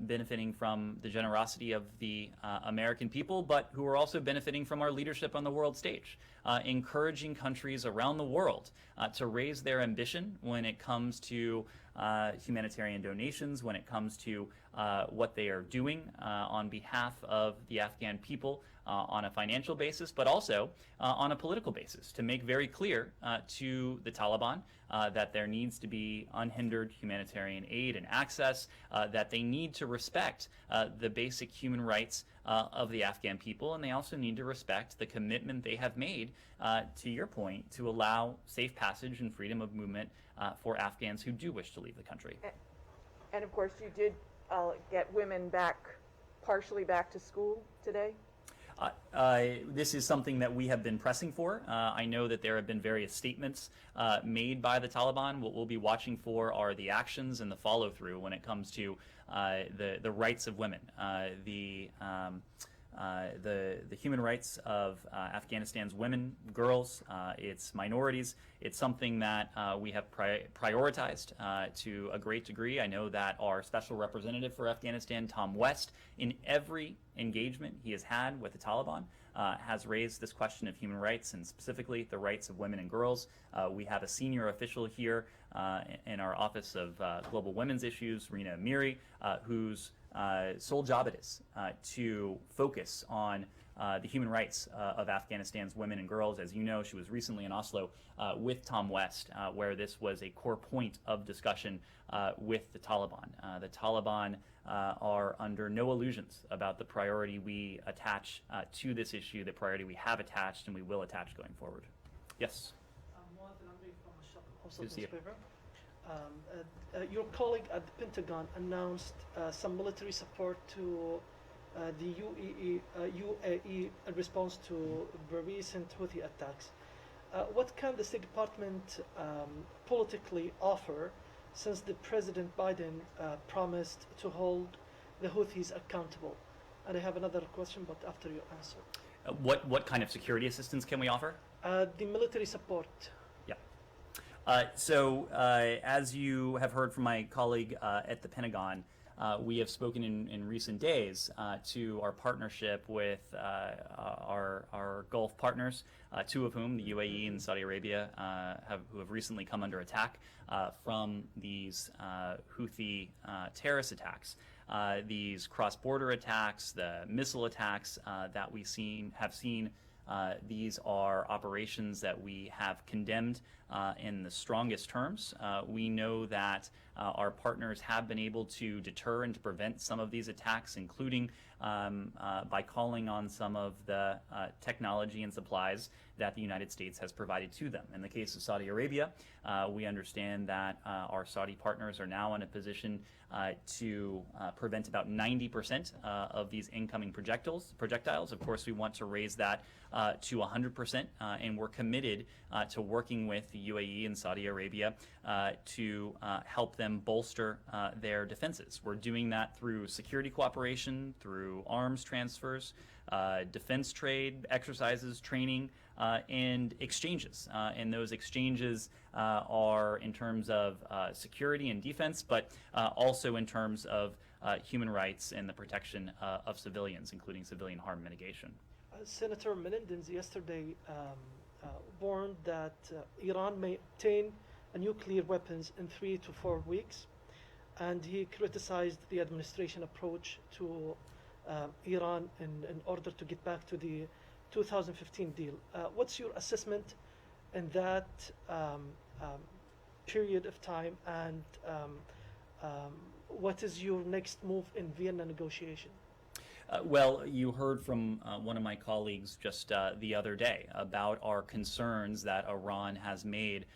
benefiting from the generosity of the American people, but who are also benefiting from our leadership on the world stage, encouraging countries around the world to raise their ambition when it comes to humanitarian donations, when it comes to what they are doing on behalf of the Afghan people on a financial basis, but also on a political basis, to make very clear to the Taliban that there needs to be unhindered humanitarian aid and access, that they need to respect the basic human rights of the Afghan people, and they also need to respect the commitment they have made, to your point, to allow safe passage and freedom of movement for Afghans who do wish to leave the country. And of course, you did get women partially back to school today? This is something that we have been pressing for. I know that there have been various statements made by the Taliban. What we'll be watching for are the actions and the follow-through when it comes to the rights of women, the human rights of Afghanistan's women, girls, its minorities. It's something that we have prioritized to a great degree. I know that our special representative for Afghanistan, Tom West, in every engagement he has had with the Taliban, has raised this question of human rights, and specifically the rights of women and girls. We have a senior official here in our Office of Global Women's Issues, Rina Amiri, whose sole job it is to focus on the human rights of Afghanistan's women and girls. As you know, she was recently in Oslo with Tom West, where this was a core point of discussion with the Taliban. The Taliban are under no illusions about the priority we attach to this issue, the priority we have attached and we will attach going forward. Yes? Also newspaper. Your colleague at the Pentagon announced some military support to the UAE in response to the recent Houthi attacks. What can the State Department politically offer, since the President Biden promised to hold the Houthis accountable? And I have another question, but after your answer. What kind of security assistance can we offer? The military support. As you have heard from my colleague at the Pentagon, we have spoken in recent days to our partnership with our Gulf partners, two of whom, the UAE and Saudi Arabia, who have recently come under attack from these Houthi terrorist attacks. These cross-border attacks, the missile attacks that we have seen. These are operations that we have condemned in the strongest terms. We know that our partners have been able to deter and to prevent some of these attacks, including by calling on some of the technology and supplies that the United States has provided to them. In the case of Saudi Arabia, we understand that our Saudi partners are now in a position to prevent about 90% of these incoming projectiles. Of course, we want to raise that to 100%, and we're committed to working with the UAE and Saudi Arabia to help them bolster their defenses. We're doing that through security cooperation, through arms transfers, defense trade exercises, training, and exchanges. And those exchanges are in terms of security and defense, but also in terms of human rights and the protection of civilians, including civilian harm mitigation. Senator Menendez yesterday warned that Iran may obtain nuclear weapons in 3 to 4 weeks, and he criticized the administration approach to Iran in order to get back to the 2015 deal. What's your assessment in that period of time, and what is your next move in Vienna negotiation? Well, you heard from one of my colleagues just the other day about our concerns that Iran has made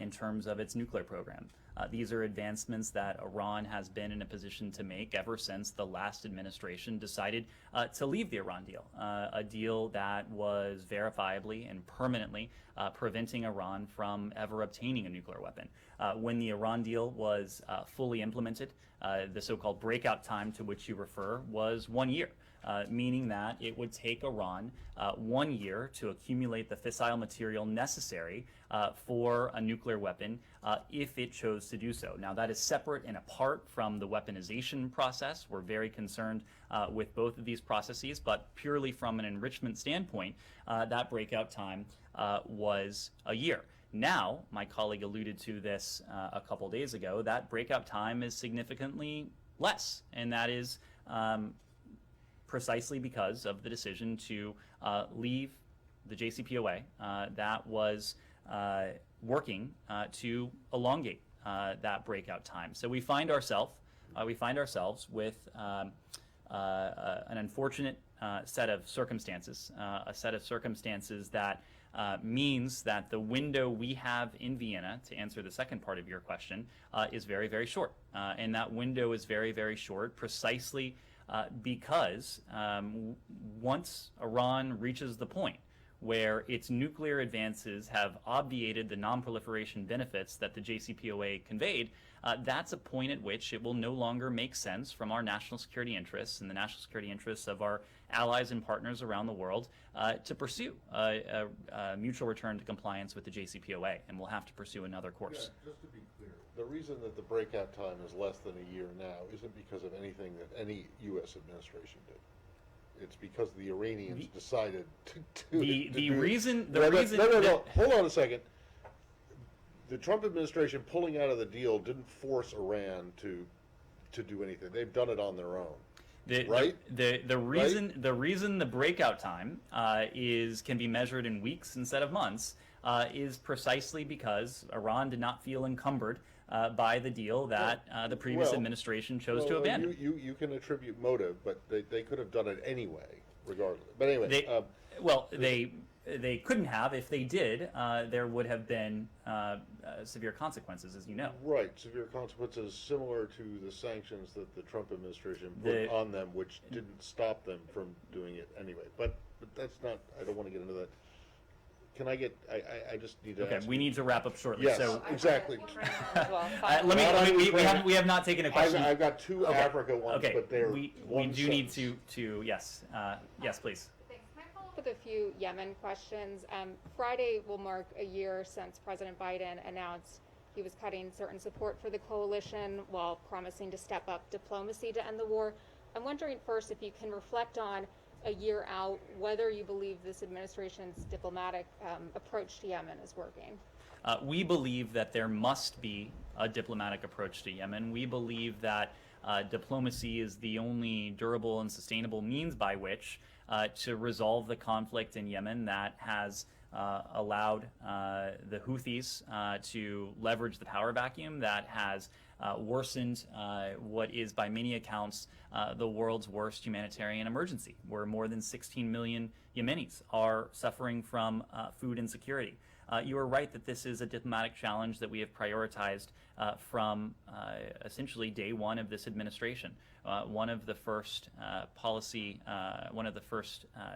in terms of its nuclear program. These are advancements that Iran has been in a position to make ever since the last administration decided to leave the Iran deal, a deal that was verifiably and permanently preventing Iran from ever obtaining a nuclear weapon. When the Iran deal was fully implemented, the so-called breakout time to which you refer was 1 year. Meaning that it would take Iran 1 year to accumulate the fissile material necessary for a nuclear weapon if it chose to do so. Now, that is separate and apart from the weaponization process. We're very concerned with both of these processes, but purely from an enrichment standpoint, that breakout time was a year. Now, my colleague alluded to this a couple days ago, that breakout time is significantly less, and that is precisely because of the decision to leave the JCPOA that was working to elongate that breakout time. So we find ourselves with an unfortunate set of circumstances, a set of circumstances that means that the window we have in Vienna, to answer the second part of your question, is very, very short. And that window is very, very short precisely because once Iran reaches the point where its nuclear advances have obviated the non-proliferation benefits that the JCPOA conveyed, that's a point at which it will no longer make sense from our national security interests and the national security interests of our allies and partners around the world to pursue a mutual return to compliance with the JCPOA, and we'll have to pursue another course. Yeah, just to be clear, the reason that the breakout time is less than a year now isn't because of anything that any U.S. administration did. It's because the Iranians decided to No. Hold on a second. The Trump administration pulling out of the deal didn't force Iran to do anything. They've done it on their own. Right? The reason the breakout time can be measured in weeks instead of months is precisely because Iran did not feel encumbered by the deal that the previous administration chose to abandon. You can attribute motive, but they could have done it anyway, regardless. But anyway, they couldn't have. If they did, there would have been severe consequences, as you know. Right, severe consequences similar to the sanctions that the Trump administration put on them, which didn't stop them from doing it anyway. But that's not. I don't want to get into that. Can I get? I just need to. Okay, we need to wrap up shortly. Yes, so exactly. We have not taken a question. I've got two Africa ones, but they're we do need to yes please. Thanks. Can I follow up with a few Yemen questions? Friday will mark a year since President Biden announced he was cutting certain support for the coalition while promising to step up diplomacy to end the war. I'm wondering first if you can reflect on a year out whether you believe this administration's diplomatic approach to Yemen is working. We believe that there must be a diplomatic approach to Yemen. We believe that diplomacy is the only durable and sustainable means by which to resolve the conflict in Yemen that has allowed the Houthis to leverage the power vacuum, that has worsened what is by many accounts the world's worst humanitarian emergency, where more than 16 million Yemenis are suffering from food insecurity. You are right that this is a diplomatic challenge that we have prioritized from essentially day one of this administration. One of the first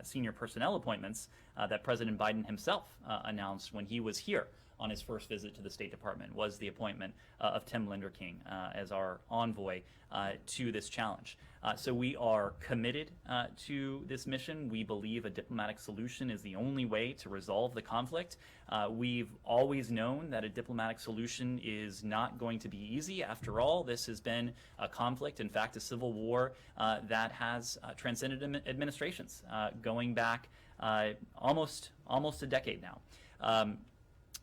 senior personnel appointments that President Biden himself announced when he was here on his first visit to the State Department was the appointment of Tim Linderking as our envoy to this challenge. So we are committed to this mission. We believe a diplomatic solution is the only way to resolve the conflict. We've always known that a diplomatic solution is not going to be easy. After all, this has been a conflict, in fact, a civil war that has transcended administrations going back almost a decade now.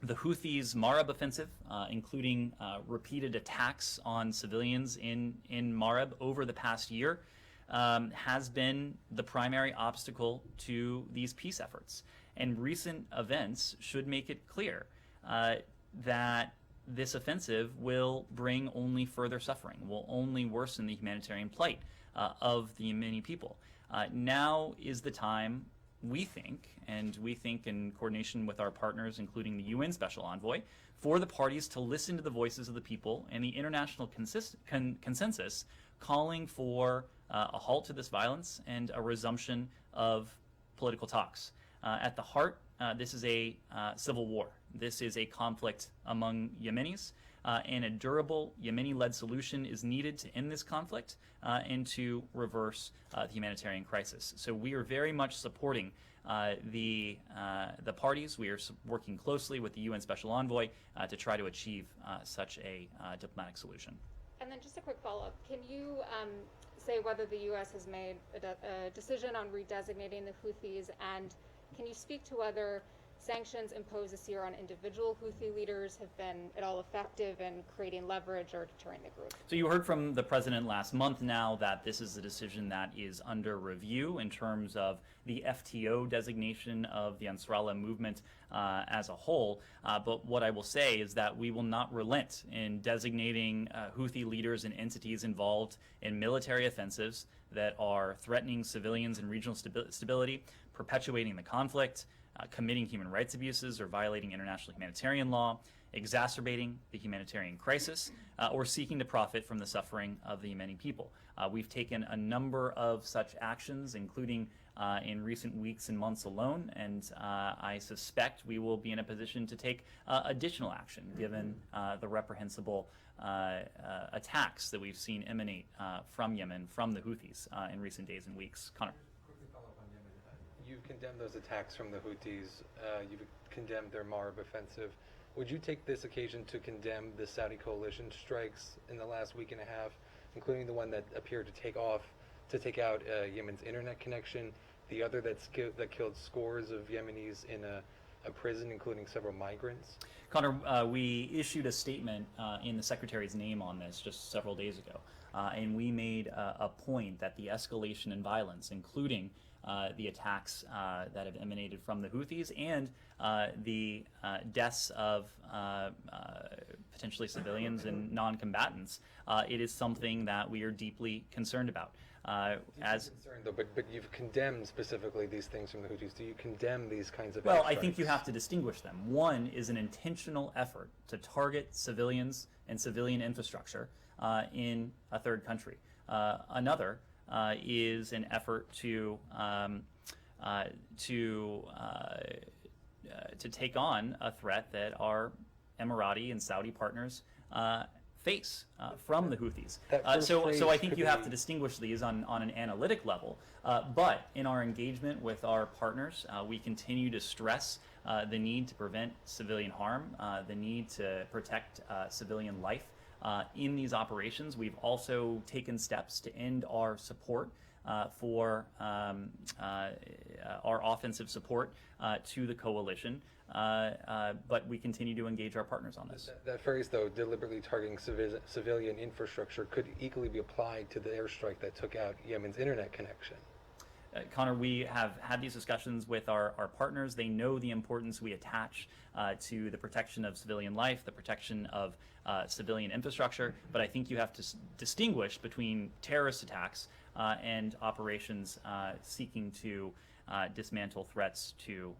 The Houthis' Marib offensive, including repeated attacks on civilians in Marib over the past year, has been the primary obstacle to these peace efforts. And recent events should make it clear that this offensive will bring only further suffering, will only worsen the humanitarian plight of the Yemeni people. Now is the time, we think in coordination with our partners, including the UN Special Envoy, for the parties to listen to the voices of the people and the international consensus calling for a halt to this violence and a resumption of political talks. At the heart, this is a civil war. This is a conflict among Yemenis, and a durable Yemeni-led solution is needed to end this conflict and to reverse the humanitarian crisis. So we are very much supporting the parties. We are working closely with the UN Special Envoy to try to achieve such a diplomatic solution. And then just a quick follow-up. Can you say whether the U.S. has made a decision on redesignating the Houthis, and can you speak to whether sanctions imposed this year on individual Houthi leaders have been at all effective in creating leverage or deterring the group? So you heard from the president last month now that this is a decision that is under review in terms of the FTO designation of the Ansarallah movement as a whole. But what I will say is that we will not relent in designating Houthi leaders and entities involved in military offensives that are threatening civilians and regional stability, perpetuating the conflict, committing human rights abuses or violating international humanitarian law, exacerbating the humanitarian crisis, or seeking to profit from the suffering of the Yemeni people. We've taken a number of such actions, including in recent weeks and months alone, and I suspect we will be in a position to take additional action given the reprehensible attacks that we've seen emanate from Yemen, from the Houthis in recent days and weeks. Connor. Quickly follow up on Yemen. You condemned those attacks from the Houthis. You condemned their Marib offensive. Would you take this occasion to condemn the Saudi coalition strikes in the last week and a half, including the one that appeared to take out Yemen's internet connection, the other that killed scores of Yemenis in a prison, including several migrants? Connor, we issued a statement in the Secretary's name on this just several days ago, and we made a point that the escalation in violence, including the attacks that have emanated from the Houthis and the deaths of potentially civilians and non-combatants, it is something that we are deeply concerned about. Concerned, though, but you've condemned specifically these things from the Houthis. Do you condemn these kinds of Well, I think you have to distinguish them. One is an intentional effort to target civilians and civilian infrastructure in a third country. Another is an effort to take on a threat that our Emirati and Saudi partners face from the Houthis. So I think you have to distinguish these on an analytic level. But in our engagement with our partners, we continue to stress the need to prevent civilian harm, the need to protect civilian life. In these operations, we've also taken steps to end our support for our offensive support to the coalition, but we continue to engage our partners on this. That phrase, though, deliberately targeting civilian infrastructure, could equally be applied to the airstrike that took out Yemen's internet connection. Connor, we have had these discussions with our partners. They know the importance we attach to the protection of civilian life, the protection of civilian infrastructure, but I think you have to distinguish between terrorist attacks and operations seeking to dismantle threats to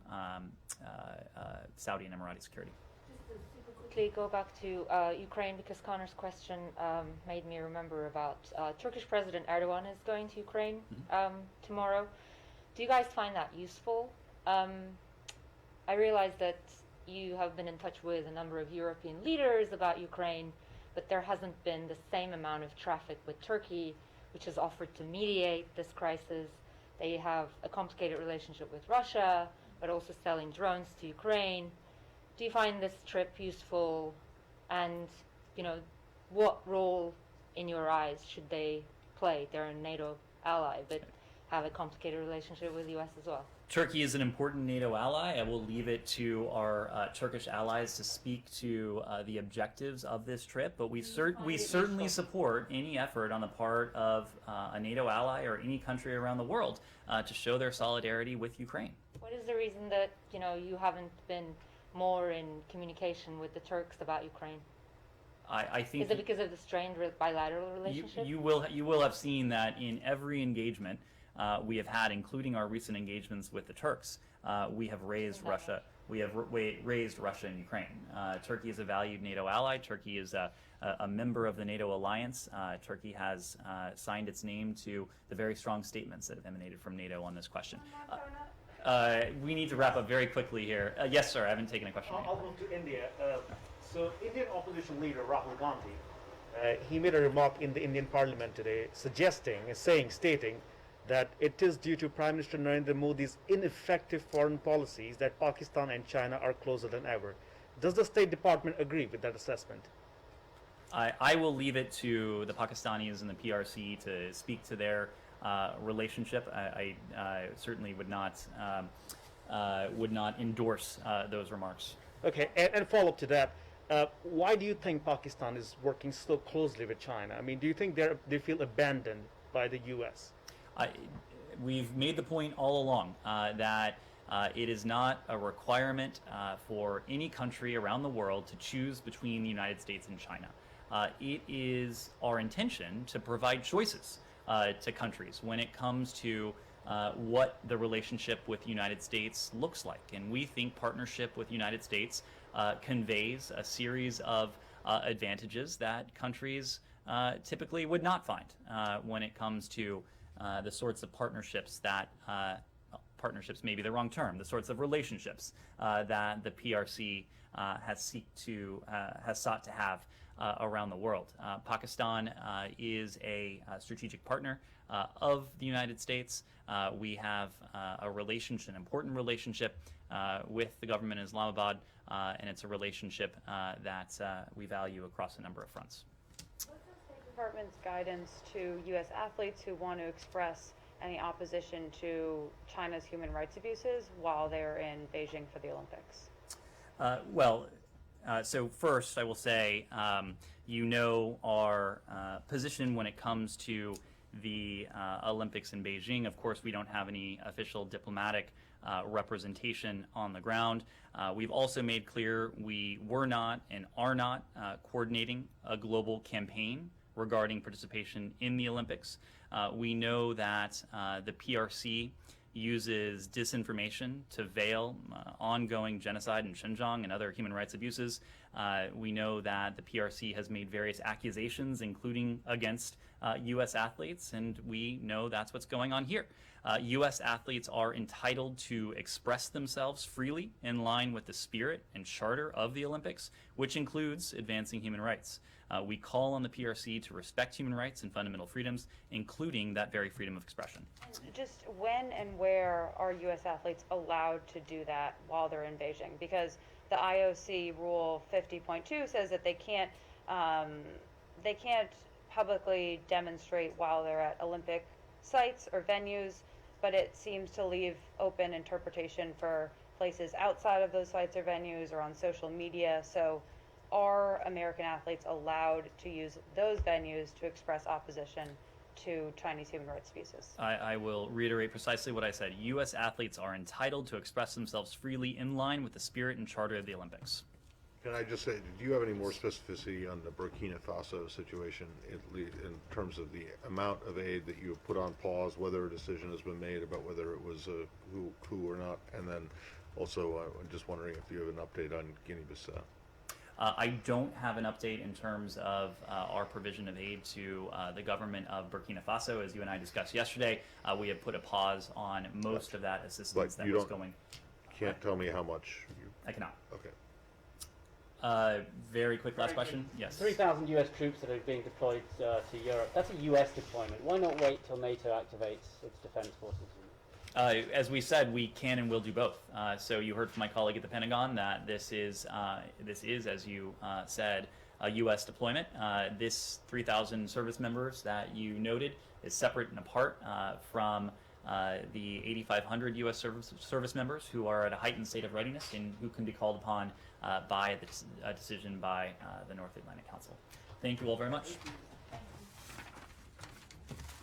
Saudi and Emirati security. Just to super quickly go back to Ukraine, because Connor's question made me remember about Turkish President Erdogan is going to Ukraine tomorrow. Do you guys find that useful? I realize that you have been in touch with a number of European leaders about Ukraine, but there hasn't been the same amount of traffic with Turkey, which has offered to mediate this crisis. They have a complicated relationship with Russia, but also selling drones to Ukraine. Do you find this trip useful? And, what role in your eyes should they play? They're a NATO ally, but have a complicated relationship with the US as well. Turkey is an important NATO ally. I will leave it to our Turkish allies to speak to the objectives of this trip, but we certainly support any effort on the part of a NATO ally or any country around the world to show their solidarity with Ukraine. What is the reason that you haven't been more in communication with the Turks about Ukraine? I think is it because of the strained bilateral relationship? You will have seen that in every engagement we have had, including our recent engagements with the Turks, we have raised Russia. We have raised Russia and Ukraine. Turkey is a valued NATO ally. Turkey is a member of the NATO alliance. Turkey has signed its name to the very strong statements that have emanated from NATO on this question. We need to wrap up very quickly here. Yes, sir. I haven't taken a question. I'll move to India. So, Indian opposition leader Rahul Gandhi, he made a remark in the Indian Parliament today, stating that it is due to Prime Minister Narendra Modi's ineffective foreign policies that Pakistan and China are closer than ever. Does the State Department agree with that assessment? I will leave it to the Pakistanis and the PRC to speak to their relationship. I certainly would not endorse those remarks. Okay, and follow up to that. Why do you think Pakistan is working so closely with China? I mean, do you think they feel abandoned by the U.S.? We've made the point all along that it is not a requirement for any country around the world to choose between the United States and China. It is our intention to provide choices to countries when it comes to what the relationship with the United States looks like. And we think partnership with the United States conveys a series of advantages that countries typically would not find when it comes to the sorts of partnerships that, partnerships may be the wrong term, the sorts of relationships that the PRC has sought to have around the world. Pakistan is a strategic partner of the United States. We have an important relationship with the government in Islamabad, and it's a relationship that we value across a number of fronts. What's the State Department's guidance to U.S. athletes who want to express any opposition to China's human rights abuses while they're in Beijing for the Olympics? So first, I will say, our position when it comes to the Olympics in Beijing. Of course, we don't have any official diplomatic representation on the ground. We've also made clear we were not and are not coordinating a global campaign regarding participation in the Olympics. We know that the PRC uses disinformation to veil ongoing genocide in Xinjiang and other human rights abuses. We know that the PRC has made various accusations, including against U.S. athletes, and we know that's what's going on here. U.S. athletes are entitled to express themselves freely in line with the spirit and charter of the Olympics, which includes advancing human rights. We call on the PRC to respect human rights and fundamental freedoms, including that very freedom of expression. Just when and where are U.S. athletes allowed to do that while they're in Beijing? Because the IOC Rule 50.2 says that they can't publicly demonstrate while they're at Olympic sites or venues, but it seems to leave open interpretation for places outside of those sites or venues or on social media. So are American athletes allowed to use those venues to express opposition to Chinese human rights abuses? I will reiterate precisely what I said. U.S. athletes are entitled to express themselves freely in line with the spirit and charter of the Olympics. Can I just say, do you have any more specificity on the Burkina Faso situation in terms of the amount of aid that you have put on pause, whether a decision has been made about whether it was a coup or not? And then also, I'm just wondering if you have an update on Guinea-Bissau. I don't have an update in terms of our provision of aid to the government of Burkina Faso. As you and I discussed yesterday, we have put a pause on most of that assistance that was going. Can't tell me how much. I cannot. Okay. Very quick last question. Yes. 3,000 U.S. troops that are being deployed to Europe. That's a U.S. deployment. Why not wait till NATO activates its defense forces? As we said, we can and will do both. So you heard from my colleague at the Pentagon that this is, as you said, a U.S. deployment. This 3,000 service members that you noted is separate and apart from the 8,500 U.S. service members who are at a heightened state of readiness and who can be called upon by a decision by the North Atlantic Council. Thank you all very much.